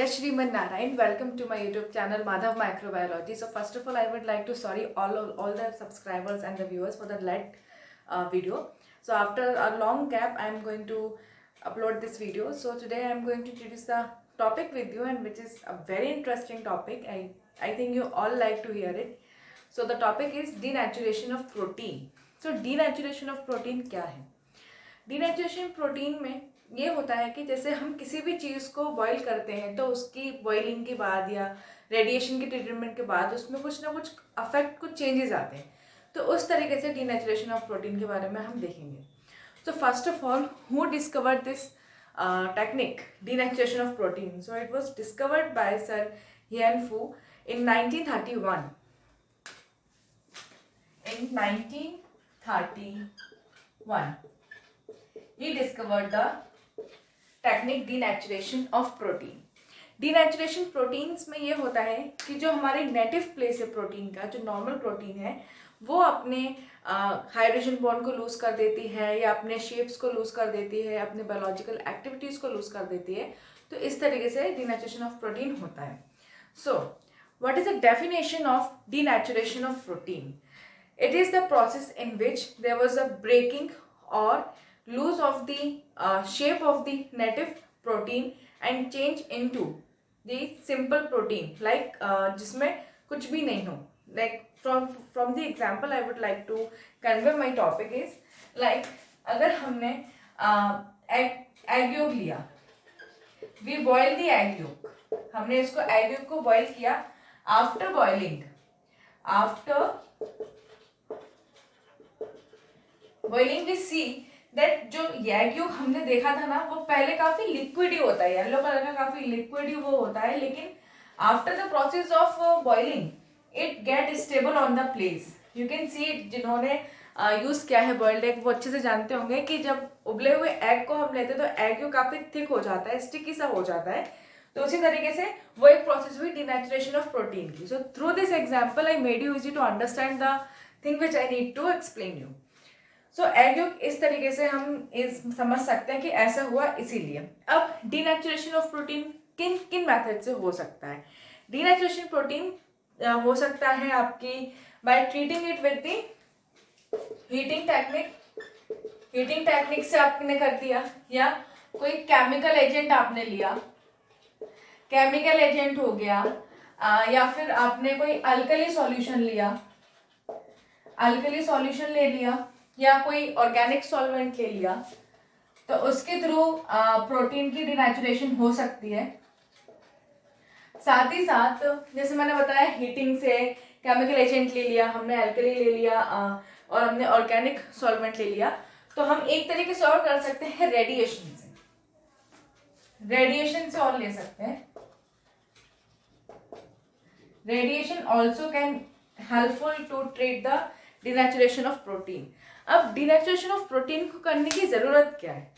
Shriman Narayan. Welcome to my YouTube channel Madhav Microbiology. So first of all, I would like to sorry all the subscribers and the viewers for the late video. So after a long gap, I am going to upload this video. So today I am going to introduce the topic with you, and which is a very interesting topic. I think you all like to hear it. So the topic is denaturation of protein. So denaturation of protein क्या है? Denaturation protein में ये होता है कि जैसे हम किसी भी चीज़ को बॉईल करते हैं तो उसकी बॉइलिंग के बाद या रेडिएशन के ट्रीटमेंट के बाद उसमें कुछ ना कुछ अफेक्ट, कुछ चेंजेस आते हैं. तो उस तरीके से डीनेचुरेशन ऑफ प्रोटीन के बारे में हम देखेंगे. So first of all, who discovered this technique, denaturation of protein? So it was discovered by Sir Hian Fu in 1931. In 1931. He discovered the technique denaturation of protein. Denaturation proteins में ये होता है कि जो हमारे नेटिव प्लेस है protein का, जो नॉर्मल प्रोटीन है, वो अपने हाइड्रोजन बॉन्ड को लूज कर देती है या अपने शेप्स को लूज कर देती है, अपने बायोलॉजिकल एक्टिविटीज को लूज कर देती है. तो इस तरीके से denaturation of protein होता है. So what is the definition of denaturation of protein? It is the process in which there was a breaking or lose of the shape of the native protein and change into the simple protein, like जिसमें कुछ भी नहीं हो. Like from the example I would like to convey my topic is like अगर हमने egg yolk लिया, we boil the egg yolk, हमने इसको egg yolk को boil किया. After boiling we see that जो एग योक हमने देखा था ना, वो पहले काफी लिक्विड ही होता है, येलो कलर का काफी लिक्विड ही वो होता है, लेकिन after the process of boiling it get stable on the place. You can see it. जिन्होंने यूज किया है बॉइल्ड एग वो अच्छे से जानते होंगे कि जब उबले हुए एग को हम लेते हैं तो एग योक काफी थिक हो जाता है, स्टिकी सा हो जाता है. तो उसी तरीके से वो एक प्रोसेस हुई डिनेचुरेशन ऑफ प्रोटीन की. So through this example I made you easy to understand the thing which I need to explain you. So egg yolk इस तरीके से हम समझ सकते हैं कि ऐसा हुआ इसीलिए. अब डीनेचुरेशन ऑफ प्रोटीन किन किन मेथड से हो सकता है? डीनेचुरेशन प्रोटीन हो सकता है आपकी by treating it with the heating technique. Heating technique से आपने कर दिया, या कोई केमिकल एजेंट आपने लिया, केमिकल एजेंट हो गया, या फिर आपने कोई अल्कली सॉल्यूशन लिया, अल्कली सॉल्यूशन ले लिया, या कोई ऑर्गेनिक सॉल्वेंट ले लिया, तो उसके थ्रू प्रोटीन की डिनेचुरेशन हो सकती है. साथ ही साथ जैसे मैंने बताया हीटिंग से, केमिकल एजेंट ले लिया हमने, अल्कली ले लिया, और हमने ऑर्गेनिक सॉल्वेंट ले लिया, तो हम एक तरीके से और कर सकते हैं रेडिएशन से. रेडिएशन से और ले सकते हैं. Radiation also can helpful to treat the denaturation of protein. अब डिनेचुरेशन ऑफ प्रोटीन को करने की ज़रूरत क्या है?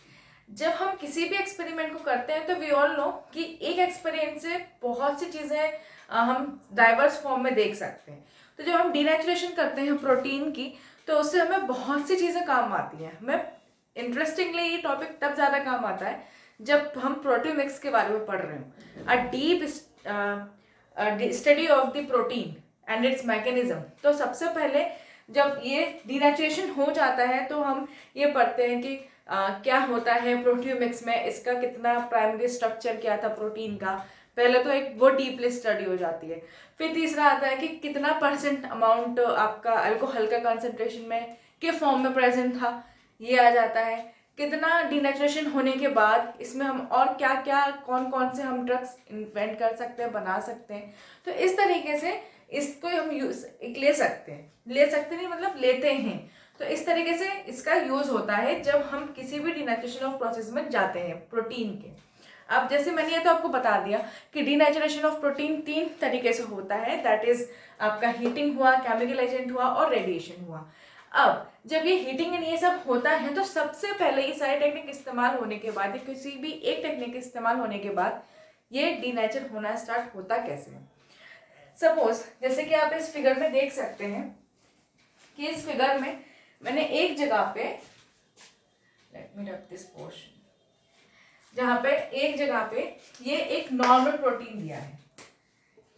जब हम किसी भी एक्सपेरिमेंट को करते हैं तो वी ऑल नो कि एक एक्सपेरिमेंट से बहुत सी चीज़ें हम डाइवर्स फॉर्म में देख सकते हैं. तो जब हम डिनेचुरेशन करते हैं प्रोटीन की, तो उससे हमें बहुत सी चीज़ें काम आती हैं. हमें इंटरेस्टिंगली ये टॉपिक तब ज़्यादा काम आता है जब हम प्रोटियोमिक्स के बारे में पढ़ रहे हो. A deep study of the protein and it's mechanism. तो सबसे पहले जब ये डिनेचुरेशन हो जाता है तो हम ये पढ़ते हैं कि क्या होता है प्रोटियोमिक्स में, इसका कितना प्राइमरी स्ट्रक्चर क्या था प्रोटीन का. पहले तो एक वो डीपली स्टडी हो जाती है. फिर तीसरा आता है कि कितना % अमाउंट आपका अल्कोहल का कंसंट्रेशन में के फॉर्म में प्रेजेंट था, ये आ जाता है. कितना डिनेचुरेशन होने के बाद इसमें हम और क्या क्या कौन कौन से हम ड्रग्स इन्वेंट कर सकते हैं, बना सकते हैं. तो इस तरीके से इसको हम यूज ले सकते हैं, ले सकते नहीं मतलब लेते हैं. तो इस तरीके से इसका यूज होता है जब हम किसी भी डिनेचुरेशन ऑफ प्रोसेस में जाते हैं प्रोटीन के. अब जैसे मैंने ये तो आपको बता दिया कि डिनेचुरेशन ऑफ प्रोटीन 3 तरीके से होता है. दैट इज आपका हीटिंग हुआ, केमिकल एजेंट हुआ और रेडिएशन हुआ. अब जब ये हीटिंग एंड ये सब होता है तो सबसे पहले ये सारी टेक्निक इस्तेमाल होने के बाद, या किसी भी एक टेक्निक इस्तेमाल होने के बाद ये डिनेचर होना स्टार्ट होता कैसे है? सपोज जैसे कि आप इस फिगर में देख सकते हैं कि इस फिगर में मैंने एक जगह पे, let me rub this portion, जहाँ पे एक जगह पे ये एक नॉर्मल प्रोटीन दिया है,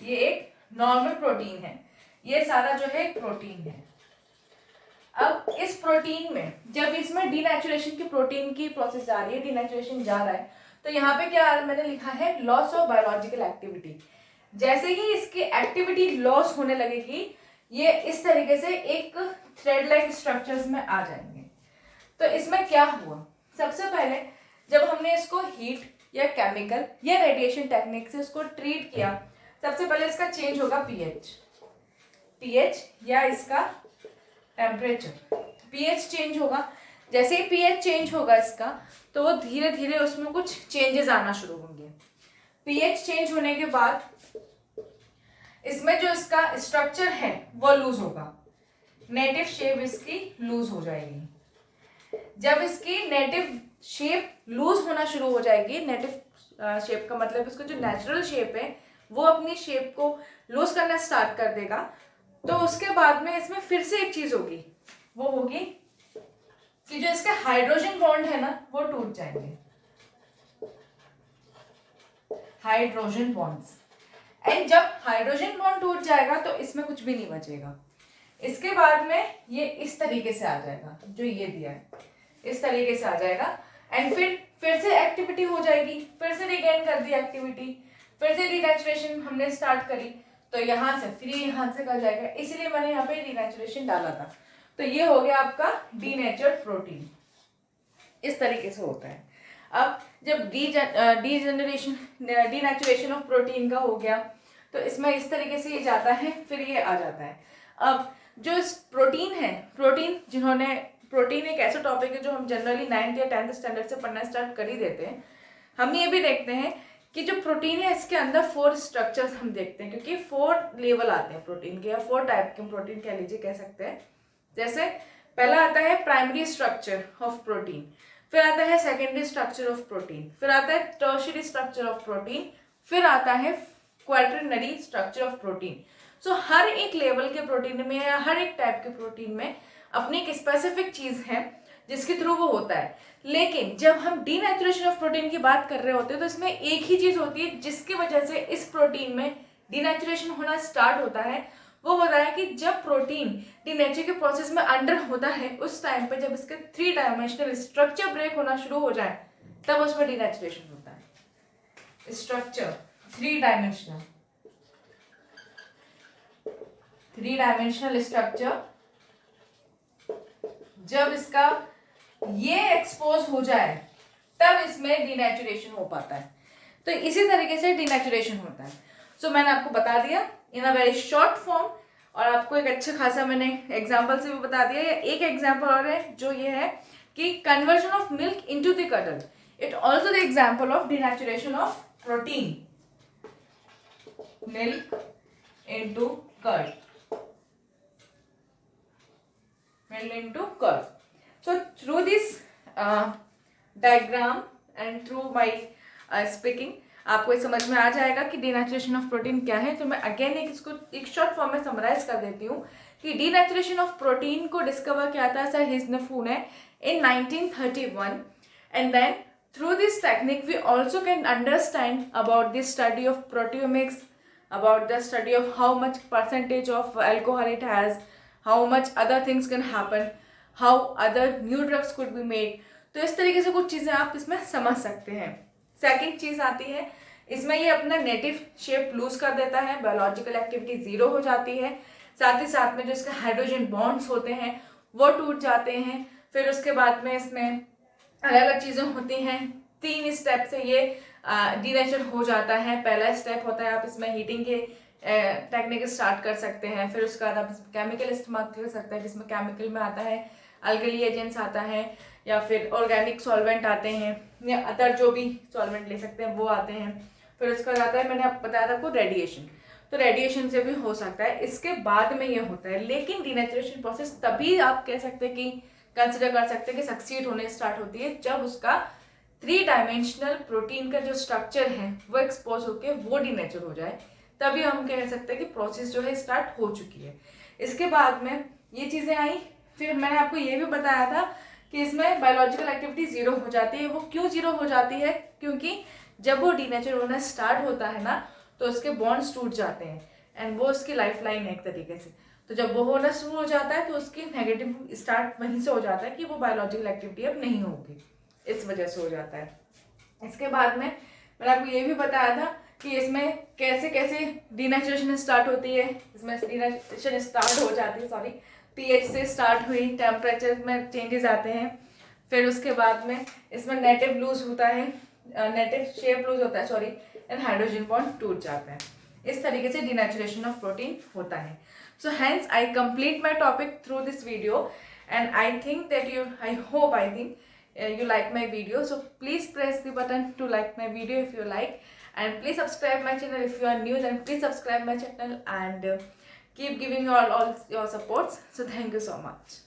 ये एक नॉर्मल प्रोटीन है, ये सारा जो है एक प्रोटीन है। अब इस प्रोटीन में जब इसमें डीनेचुरेशन की प्रोटीन की प्रोसेस जा रही है, डीनेचुरेशन जा रहा है, तो यहाँ पे क्या मैंने लिखा है, लॉस ऑफ बायोलॉजिकल एक्टिविटी। जैसे ही इसकी एक्टिविटी लॉस होने लगेगी, ये इस तरीके से एक थ्रेड लाइक स्ट्रक्चर्स में आ जाएंगे। तो इसमें क्या हुआ, सबसे पहले जब हमने इसको हीट या केमिकल या रेडिएशन टेक्निक से इसको ट्रीट किया, सबसे पहले इसका चेंज होगा पीएच या इसका टेम्परेचर, पीएच चेंज होगा। जैसे ही पीएच चेंज होगा इसका, तो वो धीरे धीरे उसमें कुछ चेंजेस आना शुरू होंगे। पीएच चेंज होने के बाद इसमें जो इसका स्ट्रक्चर है वो लूज होगा, नेटिव शेप इसकी लूज हो जाएगी। जब इसकी नेटिव शेप लूज होना शुरू हो जाएगी, नेटिव शेप का मतलब इसका जो नेचुरल शेप है वो अपनी शेप को लूज करना स्टार्ट कर देगा, तो उसके बाद में इसमें फिर से एक चीज होगी, वो होगी कि जो इसके हाइड्रोजन बॉन्ड है ना वो टूट जाएंगे, हाइड्रोजन बॉन्ड्स। एंड जब हाइड्रोजन बॉन्ड टूट जाएगा तो इसमें कुछ भी नहीं बचेगा। इसके बाद में ये इस तरीके से आ जाएगा, जो ये दिया है इस तरीके से आ जाएगा। एंड फिर से एक्टिविटी हो जाएगी, फिर से रिगेन कर दी एक्टिविटी, फिर से डीनेचुरेशन हमने स्टार्ट करी, तो यहाँ से फिर यहाँ से कर जाएगा, इसलिए मैंने यहाँ पे डीनेचुरेशन डाला था। तो ये हो गया आपका डीनेचर्ड प्रोटीन, इस तरीके से होता है। अब जब डीनेचुरेशन ऑफ प्रोटीन का हो गया, तो इसमें इस तरीके से ये जाता है, फिर ये आ जाता है। अब जो प्रोटीन है, प्रोटीन एक ऐसा टॉपिक है जो हम जनरली 9th या 10th स्टैंडर्ड से पढ़ना स्टार्ट कर ही देते हैं। हम ये भी देखते हैं कि जो प्रोटीन है इसके अंदर 4 स्ट्रक्चर्स हम देखते हैं, क्योंकि 4 लेवल आते हैं प्रोटीन के, या 4 टाइप के प्रोटीन कह लीजिए, कह सकते हैं। जैसे पहला आता है प्राइमरी स्ट्रक्चर ऑफ प्रोटीन, फिर आता है सेकेंडरी स्ट्रक्चर ऑफ प्रोटीन, फिर आता है टर्शियरी स्ट्रक्चर ऑफ प्रोटीन, फिर आता है क्वाटरनरी स्ट्रक्चर ऑफ प्रोटीन। सो हर एक लेवल के प्रोटीन में या हर एक टाइप के प्रोटीन में अपनी एक स्पेसिफिक चीज है जिसके थ्रू वो होता है। लेकिन जब हम डीनेचुरेशन ऑफ प्रोटीन की बात कर रहे होते हैं, तो इसमें एक ही चीज होती है जिसकी वजह से इस प्रोटीन में डीनेचुरेशन होना स्टार्ट होता है। वो होता है कि जब प्रोटीन डीनेचर के प्रोसेस में अंडर होता है, उस टाइम पे जब इसका 3 डायमेंशनल स्ट्रक्चर ब्रेक होना शुरू हो जाए, तब उसमें डीनेचुरेशन होता है। स्ट्रक्चर 3 डायमेंशनल स्ट्रक्चर जब इसका ये एक्सपोज हो जाए, तब इसमें डीनेचुरेशन हो पाता है। तो इसी तरीके से डीनेचुरेशन होता है। सो मैंने आपको बता दिया इन अ वेरी शॉर्ट फॉर्म, और आपको एक अच्छा खासा मैंने एग्जाम्पल से भी बता दिया। एक एग्जाम्पल और है जो ये है कि conversion of milk into the curd, it also the example of denaturation of protein, milk into curd, milk into curd. So through this diagram and through my speaking, आपको समझ में आ जाएगा कि डीनेचुरेशन ऑफ प्रोटीन क्या है। तो मैं again इसको एक शॉर्ट फॉर्म में समराइज कर देती हूँ कि डीनेचुरेशन ऑफ प्रोटीन को डिस्कवर किया था सर हिस्नफून ने in 1931, and then through this technique we also can understand about the study of proteomics, about the study of how much percentage of alcohol it has, how much other things can happen, how other new drugs could be made। तो इस तरीके से कुछ चीज़ें आप इसमें समझ सकते हैं। सेकंड चीज़ आती है, इसमें ये अपना नेटिव शेप लूज कर देता है, बायोलॉजिकल एक्टिविटी 0 हो जाती है, साथ ही साथ में जो इसके हाइड्रोजन बॉन्ड्स होते हैं वो टूट जाते हैं। फिर उसके बाद में इसमें अलग अलग चीज़ें होती हैं। 3 स्टेप से ये डीनेचर हो जाता है। पहला स्टेप होता है आप इसमें हीटिंग के टेक्निक स्टार्ट कर सकते हैं, फिर उसके बाद आप केमिकल इस्तेमाल कर सकते हैं, जिसमें केमिकल में आता है अल्कली एजेंट्स आता है, या फिर ऑर्गेनिक सॉल्वेंट आते हैं, या अदर जो भी सॉल्वेंट ले सकते हैं वो आते हैं। फिर उसके बाद आता है, मैंने आपको बताया था आपको रेडिएशन, तो रेडिएशन से भी हो सकता है। इसके बाद में ये होता है, लेकिन डीनेचुरेशन प्रोसेस तभी आप कह सकते हैं कि कंसिडर कर सकते हैं कि सक्सीड होने स्टार्ट होती है जब उसका 3 डायमेंशनल प्रोटीन का जो स्ट्रक्चर है वो एक्सपोज होकर वो डीनेचर हो जाए, तभी हम कह सकते हैं कि प्रोसेस जो है स्टार्ट हो चुकी है। इसके बाद में ये चीज़ें आई। फिर मैंने आपको ये भी बताया था कि इसमें बायोलॉजिकल एक्टिविटी जीरो हो जाती है। वो क्यों जीरो हो जाती है? क्योंकि जब वो डीनेचर होना स्टार्ट होता है ना, तो उसके बॉन्ड्स टूट जाते हैं एंड वो उसकी लाइफ लाइन है एक तरीके से। तो जब वो होना शुरू हो जाता है तो उसकी नेगेटिव स्टार्ट वहीं से हो जाता है कि वो बायोलॉजिकल एक्टिविटी अब नहीं होगी, इस वजह से हो जाता है। इसके बाद में मैंने आपको ये भी बताया था कि इसमें कैसे कैसे डीनेचुरेशन स्टार्ट होती है। इसमें डीनेचुरेशन स्टार्ट हो जाती है, सॉरी, पीएच से स्टार्ट हुई, टेम्परेचर में चेंजेस आते हैं, फिर उसके बाद में इसमें नेटिव लूज होता है, नेटिव शेप लूज होता है, सॉरी, एंड हाइड्रोजन बॉन्ड टूट जाता है। इस तरीके से डीनेचुरेशन ऑफ प्रोटीन होता है। So hence I complete my topic through this video and I think that you, I hope you like my video. So please press the button to like my video if you like, and please subscribe my channel if you are new, then please subscribe my channel and keep giving all your supports. So thank you so much.